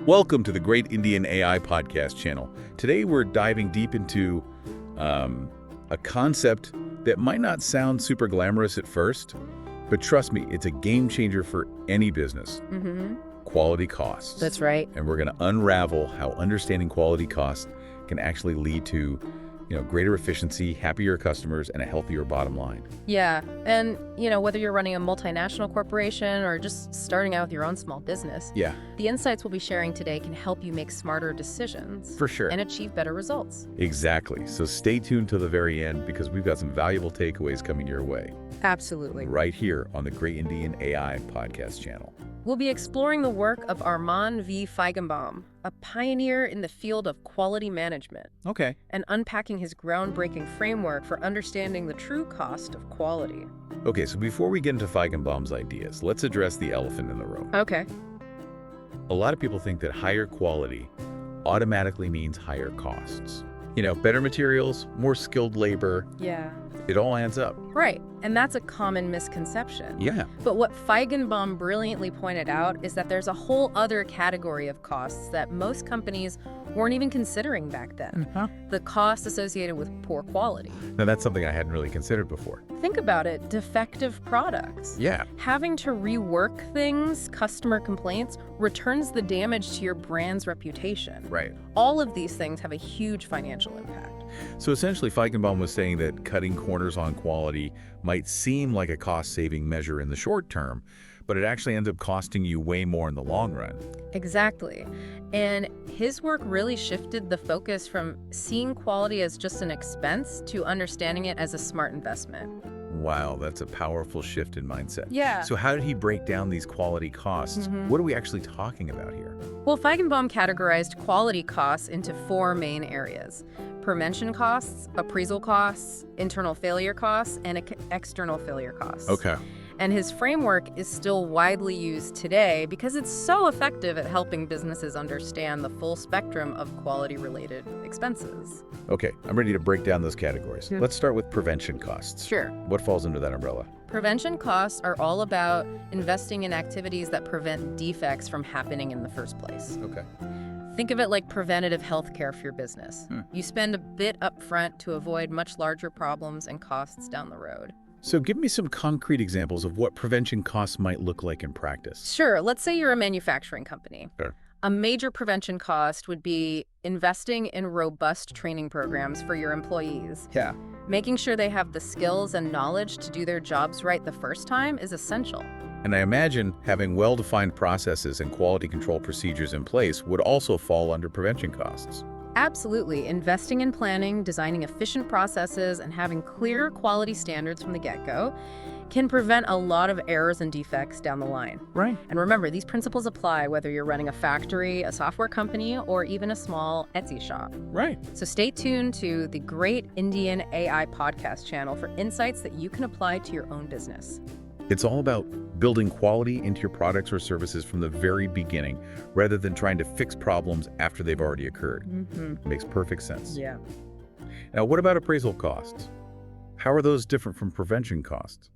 Welcome to the Great Indian AI Podcast channel. Today we're diving deep into a concept that might not sound super glamorous at first, but trust me, it's a game changer for any business. Quality costs. That's right. And we're going to unravel how understanding quality costs can actually lead to greater efficiency, happier customers, and a healthier bottom line. Yeah, and whether you're running a multinational corporation or just starting out with your own small business, the insights we'll be sharing today can help you make smarter decisions. For sure. And achieve better results. Exactly. So stay tuned to the very end because we've got some valuable takeaways coming your way. Absolutely. Right here on the Great Indian AI Podcast channel. We'll be exploring the work of Armand V. Feigenbaum, a pioneer in the field of quality management. Okay. And unpacking his groundbreaking framework for understanding the true cost of quality. Okay, so before we get into Feigenbaum's ideas, let's address the elephant in the room. Okay. A lot of people think that higher quality automatically means higher costs. Better materials, more skilled labor. Yeah. It all adds up. Right, and that's a common misconception. Yeah. But what Feigenbaum brilliantly pointed out is that there's a whole other category of costs that most companies weren't even considering back then. The costs associated with poor quality. Now, that's something I hadn't really considered before. Think about it, defective products. Yeah. Having to rework things, customer complaints, returns the damage to your brand's reputation. Right. All of these things have a huge financial impact. So essentially, Feigenbaum was saying that cutting corners on quality might seem like a cost-saving measure in the short term, but it actually ends up costing you way more in the long run. Exactly. And his work really shifted the focus from seeing quality as just an expense to understanding it as a smart investment. Wow, that's a powerful shift in mindset. Yeah. So how did he break down these quality costs? What are we actually talking about here? Well, Feigenbaum categorized quality costs into 4 main areas: prevention costs, appraisal costs, internal failure costs, and external failure costs. Okay. And his framework is still widely used today because it's so effective at helping businesses understand the full spectrum of quality-related expenses. Okay, I'm ready to break down those categories. Let's start with prevention costs. Sure. What falls under that umbrella? Prevention costs are all about investing in activities that prevent defects from happening in the first place. Okay. Think of it like preventative health care for your business. You spend a bit up front to avoid much larger problems and costs down the road. So give me some concrete examples of what prevention costs might look like in practice. Sure. Let's say you're a manufacturing company. Sure. A major prevention cost would be investing in robust training programs for your employees. Yeah. Making sure they have the skills and knowledge to do their jobs right the first time is essential. And I imagine having well-defined processes and quality control procedures in place would also fall under prevention costs. Absolutely. Investing in planning, designing efficient processes, and having clear quality standards from the get-go can prevent a lot of errors and defects down the line. Right. And remember, these principles apply whether you're running a factory, a software company, or even a small Etsy shop. Right. So stay tuned to the Great Indian AI Podcast channel for insights that you can apply to your own business. It's all about building quality into your products or services from the very beginning, rather than trying to fix problems after they've already occurred. Makes perfect sense. Yeah. Now, what about appraisal costs? How are those different from prevention costs?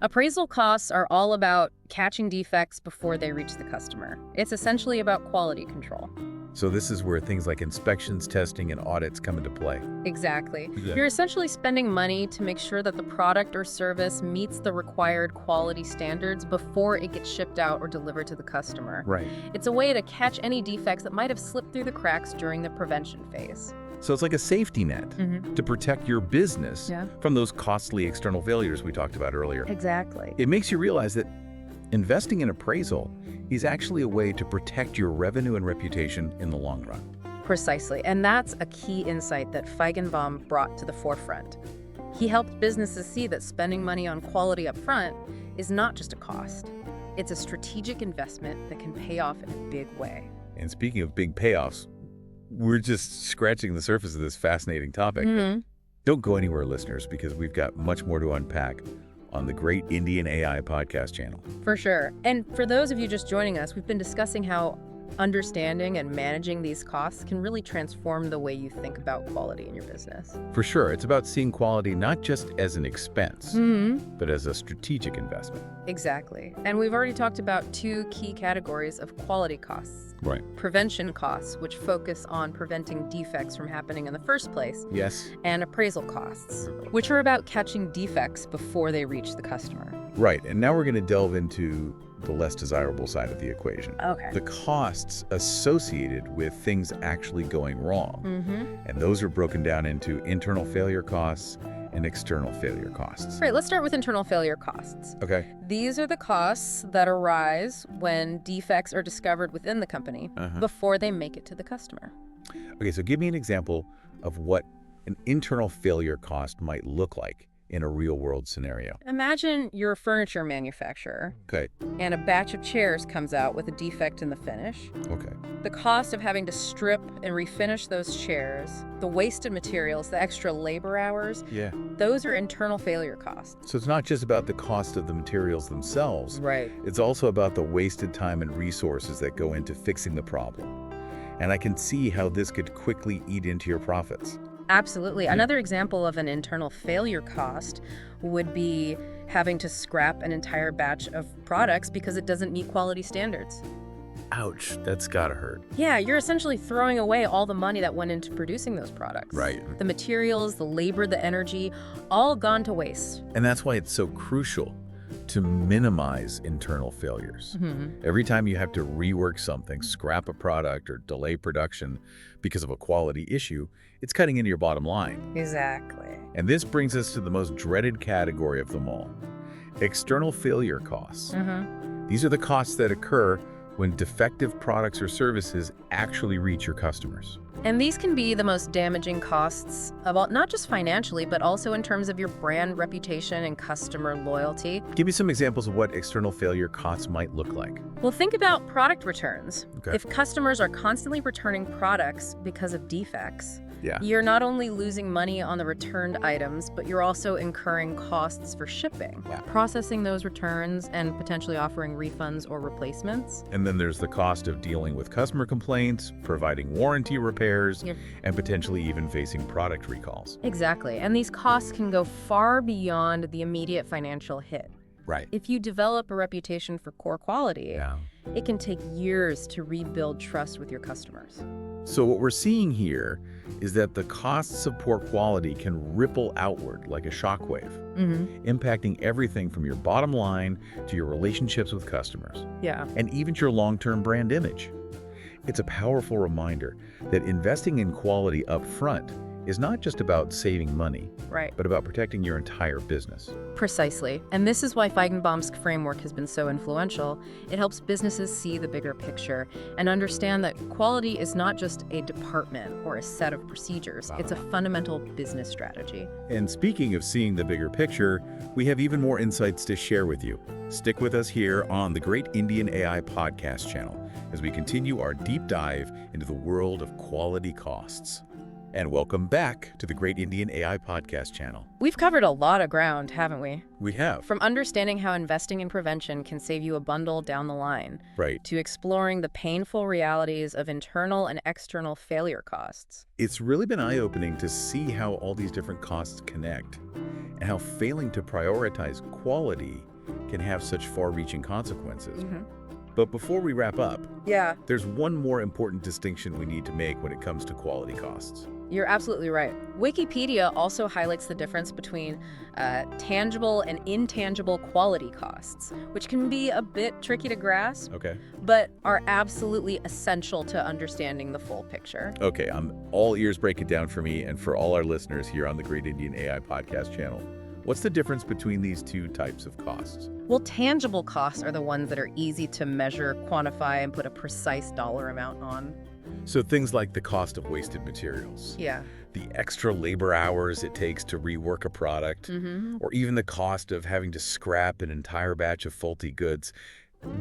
Appraisal costs are all about catching defects before they reach the customer. It's essentially about quality control. So this is where things like inspections, testing, and audits come into play. Exactly. You're essentially spending money to make sure that the product or service meets the required quality standards before it gets shipped out or delivered to the customer. Right. It's a way to catch any defects that might have slipped through the cracks during the prevention phase. So it's like a safety net to protect your business from those costly external failures we talked about earlier. Exactly. It makes you realize that investing in appraisal is actually a way to protect your revenue and reputation in the long run. Precisely. And that's a key insight that Feigenbaum brought to the forefront. He helped businesses see that spending money on quality up front is not just a cost. It's a strategic investment that can pay off in a big way. And speaking of big payoffs, we're just scratching the surface of this fascinating topic. Don't go anywhere, listeners, because we've got much more to unpack on the Great Indian AI Podcast channel. For sure. And for those of you just joining us, we've been discussing how Understanding and managing these costs can really transform the way you think about quality in your business. For sure, it's about seeing quality not just as an expense, but as a strategic investment. Exactly. And we've already talked about two key categories of quality costs. Right. Prevention costs, which focus on preventing defects from happening in the first place. Yes. And appraisal costs, which are about catching defects before they reach the customer. Right, and now we're going to delve into the less desirable side of the equation. Okay. The costs associated with things actually going wrong. And those are broken down into internal failure costs and external failure costs. Right, let's start with internal failure costs. Okay. These are the costs that arise when defects are discovered within the company before they make it to the customer. Okay, so give me an example of what an internal failure cost might look like in a real-world scenario. Imagine you're a furniture manufacturer Okay. and a batch of chairs comes out with a defect in the finish. Okay. The cost of having to strip and refinish those chairs, the wasted materials, the extra labor hours, Yeah. those are internal failure costs. So it's not just about the cost of the materials themselves. Right. It's also about the wasted time and resources that go into fixing the problem. And I can see how this could quickly eat into your profits. Absolutely. Another example of an internal failure cost would be having to scrap an entire batch of products because it doesn't meet quality standards. Ouch, that's gotta hurt. Yeah, you're essentially throwing away all the money that went into producing those products. Right. The materials, the labor, the energy, all gone to waste. And that's why it's so crucial to minimize internal failures. Every time you have to rework something, scrap a product, or delay production because of a quality issue, it's cutting into your bottom line. Exactly. And this brings us to the most dreaded category of them all, external failure costs. These are the costs that occur when defective products or services actually reach your customers. And these can be the most damaging costs, about not just financially, but also in terms of your brand reputation and customer loyalty. Give me some examples of what external failure costs might look like. Well, think about product returns. Okay. If customers are constantly returning products because of defects, Yeah. you're not only losing money on the returned items, but you're also incurring costs for shipping, processing those returns, and potentially offering refunds or replacements. And then there's the cost of dealing with customer complaints, providing warranty repairs, and potentially even facing product recalls. Exactly. And these costs can go far beyond the immediate financial hit. Right. If you develop a reputation for core quality, it can take years to rebuild trust with your customers. So what we're seeing here is that the costs of poor quality can ripple outward like a shockwave, impacting everything from your bottom line to your relationships with customers, and even your long-term brand image. It's a powerful reminder that investing in quality up front is not just about saving money, but about protecting your entire business. Precisely. And this is why Feigenbaum's framework has been so influential. It helps businesses see the bigger picture and understand that quality is not just a department or a set of procedures. It's a fundamental business strategy. And speaking of seeing the bigger picture, we have even more insights to share with you. Stick with us here on the Great Indian AI podcast channel as we continue our deep dive into the world of quality costs. And welcome back to the Great Indian AI podcast channel. We've covered a lot of ground, haven't we? We have. From understanding how investing in prevention can save you a bundle down the line, to exploring the painful realities of internal and external failure costs. It's really been eye-opening to see how all these different costs connect and how failing to prioritize quality can have such far-reaching consequences. But before we wrap up, there's one more important distinction we need to make when it comes to quality costs. You're absolutely right. Wikipedia also highlights the difference between tangible and intangible quality costs, which can be a bit tricky to grasp, but are absolutely essential to understanding the full picture. Okay, I'm all ears. Break it down for me and for all our listeners here on the Great Indian AI podcast channel. What's the difference between these two types of costs? Well, tangible costs are the ones that are easy to measure, quantify, and put a precise dollar amount on. So things like the cost of wasted materials, the extra labor hours it takes to rework a product, or even the cost of having to scrap an entire batch of faulty goods.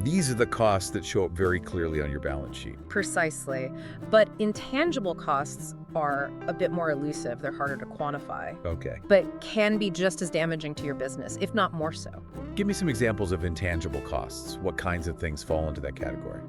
These are the costs that show up very clearly on your balance sheet. Precisely. But intangible costs are a bit more elusive. They're harder to quantify. But can be just as damaging to your business, if not more so. Give me some examples of intangible costs. What kinds of things fall into that category?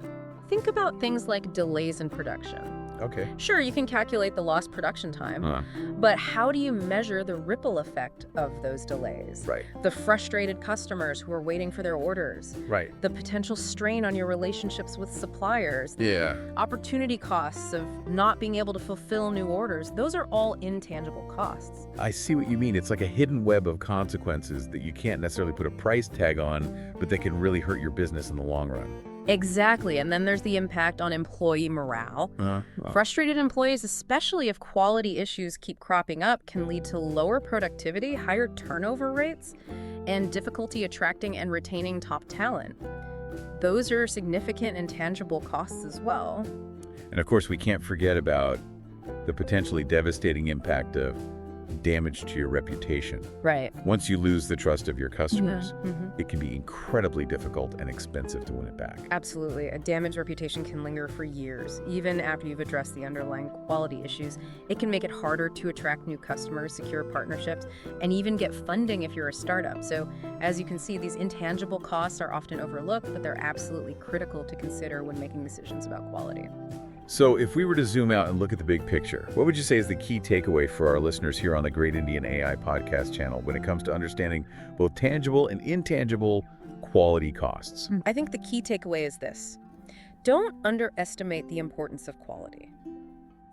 Think about things like delays in production. Okay. Sure, you can calculate the lost production time, Uh, but how do you measure the ripple effect of those delays? right. The frustrated customers who are waiting for their orders, Right. the potential strain on your relationships with suppliers, Yeah. opportunity costs of not being able to fulfill new orders, those are all intangible costs. I see what you mean. It's like a hidden web of consequences that you can't necessarily put a price tag on, but that can really hurt your business in the long run. Exactly, and then there's the impact on employee morale. Frustrated employees, especially if quality issues keep cropping up, can lead to lower productivity, higher turnover rates, and difficulty attracting and retaining top talent. Those are significant intangible costs as well. And of course, we can't forget about the potentially devastating impact of damage to your reputation. Right. Once you lose the trust of your customers, Mhm. it can be incredibly difficult and expensive to win it back. Absolutely. A damaged reputation can linger for years. Even after you've addressed the underlying quality issues, it can make it harder to attract new customers, secure partnerships, and even get funding if you're a startup. So, as you can see, these intangible costs are often overlooked, but they're absolutely critical to consider when making decisions about quality. So if we were to zoom out and look at the big picture, what would you say is the key takeaway for our listeners here on the Great Indian AI podcast channel when it comes to understanding both tangible and intangible quality costs? I think the key takeaway is this: don't underestimate the importance of quality.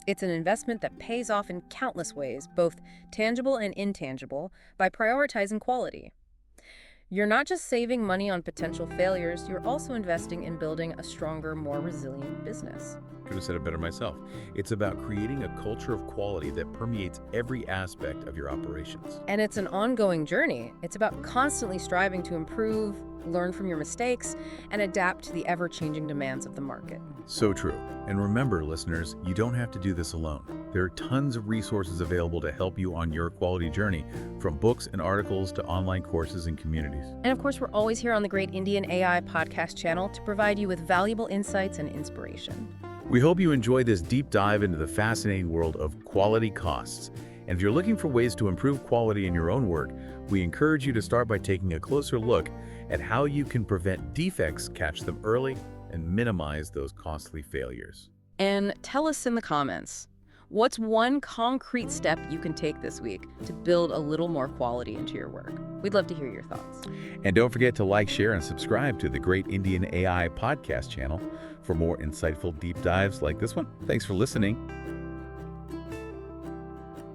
It's an investment that pays off in countless ways, both tangible and intangible, by prioritizing quality. You're not just saving money on potential failures, you're also investing in building a stronger, more resilient business. Could have said it better myself. It's about creating a culture of quality that permeates every aspect of your operations. And it's an ongoing journey. It's about constantly striving to improve, learn from your mistakes, and adapt to the ever-changing demands of the market. So true. And remember, listeners, you don't have to do this alone. There are tons of resources available to help you on your quality journey, from books and articles to online courses and communities. And of course, we're always here on the Great Indian AI podcast channel to provide you with valuable insights and inspiration. We hope you enjoy this deep dive into the fascinating world of quality costs. And if you're looking for ways to improve quality in your own work, we encourage you to start by taking a closer look at how you can prevent defects, catch them early, and minimize those costly failures. And tell us in the comments, what's one concrete step you can take this week to build a little more quality into your work? We'd love to hear your thoughts. And don't forget to like, share, and subscribe to the Great Indian AI podcast channel for more insightful deep dives like this one. Thanks for listening.